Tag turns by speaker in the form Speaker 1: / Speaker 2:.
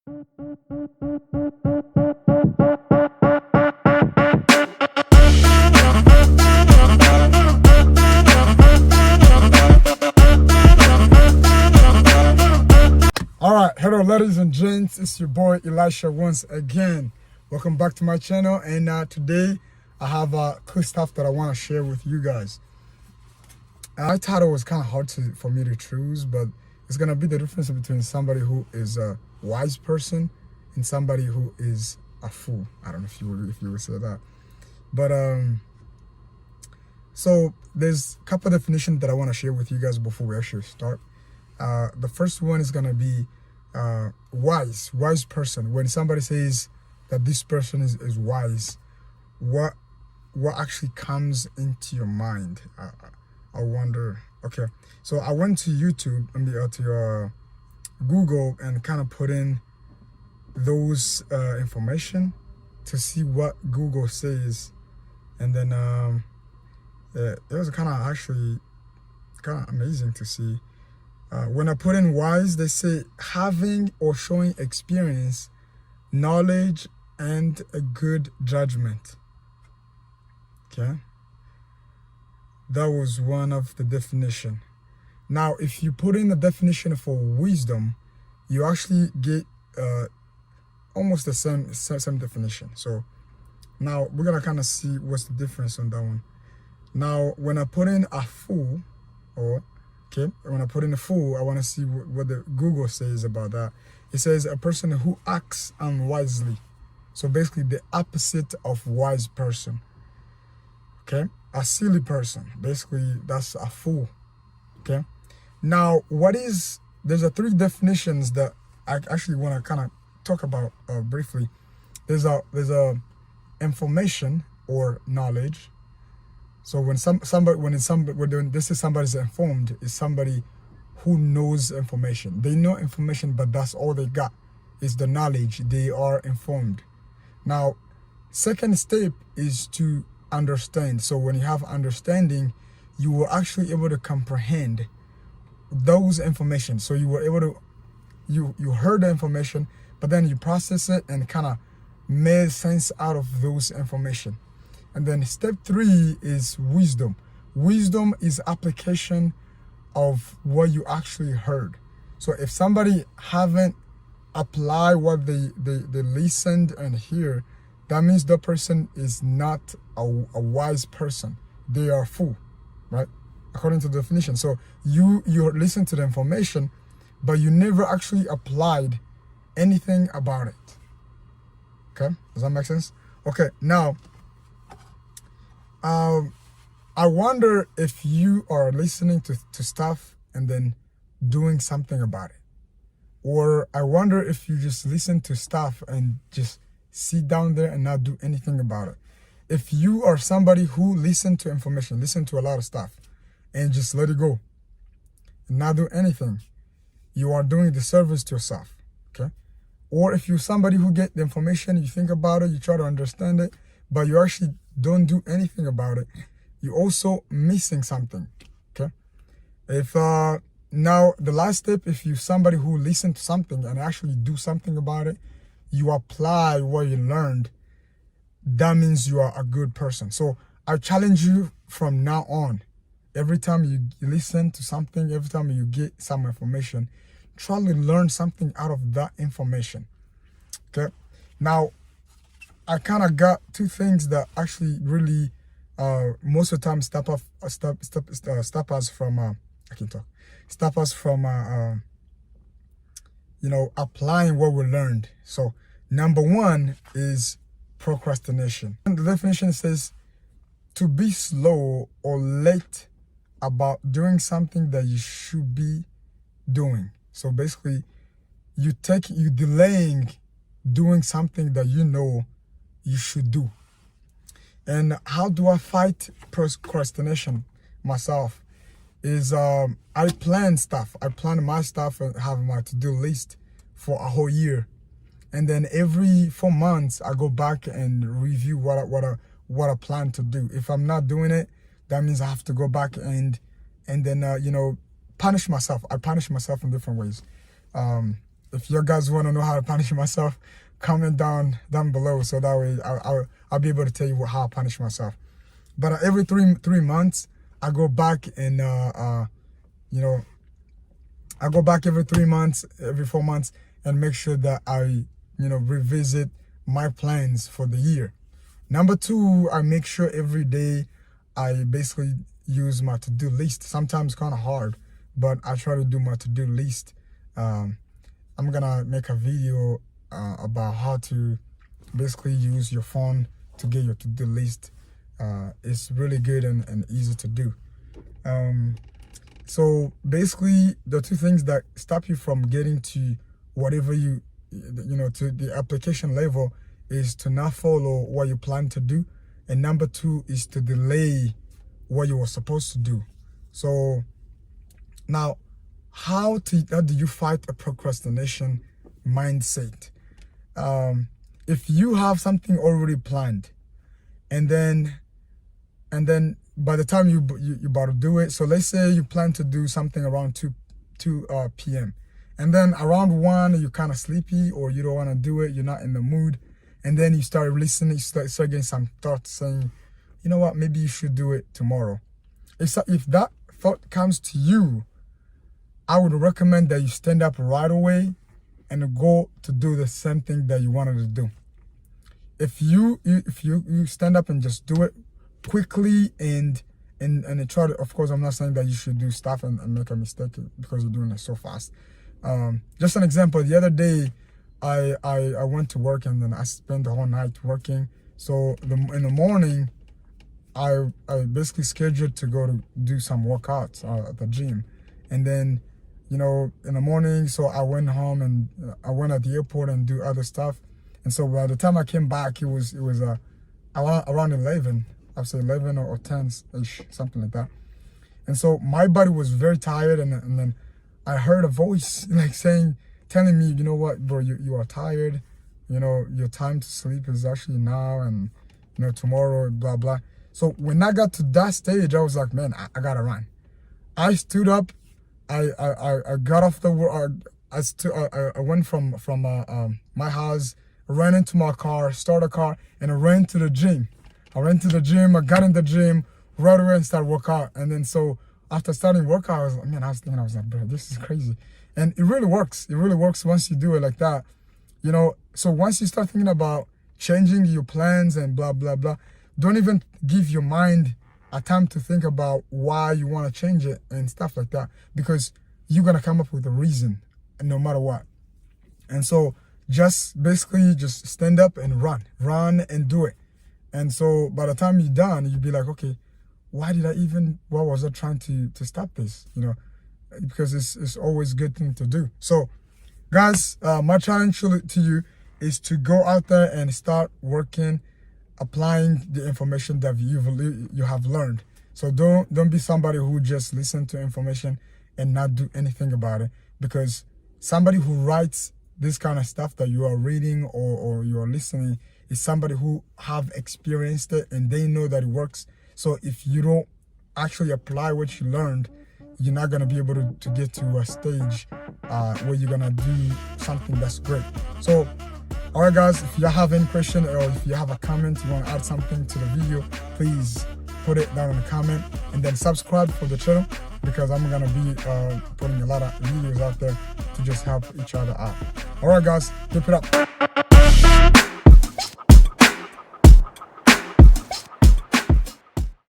Speaker 1: All right, hello ladies and gents, it's your boy Elisha once again. Welcome back to my channel, and today I have cool stuff that I want to share with you guys. I thought it was kind of hard for me to choose, but it's gonna be the difference between somebody who is a wise person and somebody who is a fool. I don't know if you would say that, but so there's a couple of definitions that I want to share with you guys before we actually start. The first one is gonna be wise person. When somebody says that this person is wise, what actually comes into your mind? I wonder. Okay, so I went to YouTube and to Google and kind of put in those information to see what Google says, and then it was kind of actually kind of amazing to see. When I put in wise, they say having or showing experience, knowledge, and a good judgment. Okay, that was one of the definition. Now, if you put in the definition for wisdom, you actually get almost the same definition. So now we're gonna kind of see what's the difference on that one. Now, when I put in a fool, when I put in a fool, I want to see what the Google says about that. It says a person who acts unwisely. So basically the opposite of wise person. Okay, a silly person. Basically, that's a fool. Okay. Now, there's a three definitions that I actually want to kind of talk about briefly. There's a information or knowledge. So when this is somebody's informed, is somebody who knows information. They know information, but that's all they got is the knowledge. They are informed. Now, second step is to understand. So when you have understanding, you were actually able to comprehend those information. So you were able to, you heard the information, but then you process it and kind of made sense out of those information. And then step three is wisdom. Wisdom is application of what you actually heard. So if somebody haven't applied what they listened and hear, that means the person is not a wise person. They are a fool, right? According to the definition. So you listen to the information, but you never actually applied anything about it. Okay, does that make sense? Okay, now I wonder if you are listening to stuff and then doing something about it. Or I wonder if you just listen to stuff and just sit down there and not do anything about it. If you are somebody who listen to information, listen to a lot of stuff, and just let it go and not do anything, you are doing the service to yourself, okay? Or if you're somebody who get the information, you think about it, you try to understand it, but you actually don't do anything about it, you're also missing something, okay? If now the last step, if you're somebody who listen to something and actually do something about it, you apply what you learned, that means you are a good person. So I challenge you from now on, every time you listen to something, every time you get some information, try to learn something out of that information, okay? Now, I kind of got two things that actually really most of the time stop us from applying what we learned. So number one is procrastination. And the definition says to be slow or late about doing something that you should be doing. So basically you delaying doing something that you know you should do. And how do I fight procrastination myself? Is I plan stuff. I plan my stuff and have my to-do list for a whole year. And then every 4 months, I go back and review what I plan to do. If I'm not doing it, that means I have to go back and then punish myself. I punish myself in different ways. if you guys want to know how to punish myself, comment down below, so that way I'll be able to tell you how I punish myself. But every three months, I go back and you know, I go back every 3 months, every 4 months, and make sure that I, you know, revisit my plans for the year. Number two, I make sure every day I basically use my to-do list. Sometimes kind of hard, but I try to do my to-do list. I'm gonna make a video about how to basically use your phone to get your to-do list. It's really good and easy to do. So basically, the two things that stop you from getting to whatever you know, to the application level, is to not follow what you plan to do, and number two is to delay what you were supposed to do. So now, how do you fight a procrastination mindset? If you have something already planned, and then by the time you about to do it, so let's say you plan to do something around 2 p.m. and then around 1 you're kind of sleepy, or you don't want to do it, you're not in the mood, and then you start listening, you start getting some thoughts saying, you know what, maybe you should do it tomorrow. If that thought comes to you, I would recommend that you stand up right away and go to do the same thing that you wanted to do. If you stand up and just do it quickly and try to, of course, I'm not saying that you should do stuff and make a mistake because you're doing it so fast. Just an example, the other day I went to work, and then I spent the whole night working. So in the morning, I basically scheduled to go to do some workouts at the gym, and then, you know, in the morning, so I went home and I went at the airport and do other stuff. And so by the time I came back, it was around 11. I'd say 11 or 10-ish, something like that. And so my body was very tired, and then I heard a voice like telling me, you know what, bro, you are tired. You know, your time to sleep is actually now, and, you know, tomorrow, blah, blah. So when I got to that stage, I was like, man, I gotta run. I stood up, I got off the work, I went from my house, ran into my car, started a car, and I ran to the gym. I got in the gym right away and started working out. And then so after starting workout, I was like, bro, this is crazy. And it really works. It really works once you do it like that. You know, so once you start thinking about changing your plans and blah, blah, blah, don't even give your mind a time to think about why you want to change it and stuff like that, because you're going to come up with a reason no matter what. And so just basically just stand up and run and do it. And so by the time you're done, you'll be like, okay, why was I trying to stop this? You know, because it's always a good thing to do. So guys, my challenge to you is to go out there and start working, applying the information that you have learned. So don't be somebody who just listen to information and not do anything about it, because somebody who writes this kind of stuff that you are reading or you are listening is somebody who have experienced it and they know that it works. So if you don't actually apply what you learned, you're not going to be able to get to a stage where you're going to do something that's great. So, all right, guys, if you have any question or if you have a comment, you want to add something to the video, please put it down in the comment, and then subscribe for the channel, because I'm going to be putting a lot of videos out there to just help each other out. All right, guys, keep it up.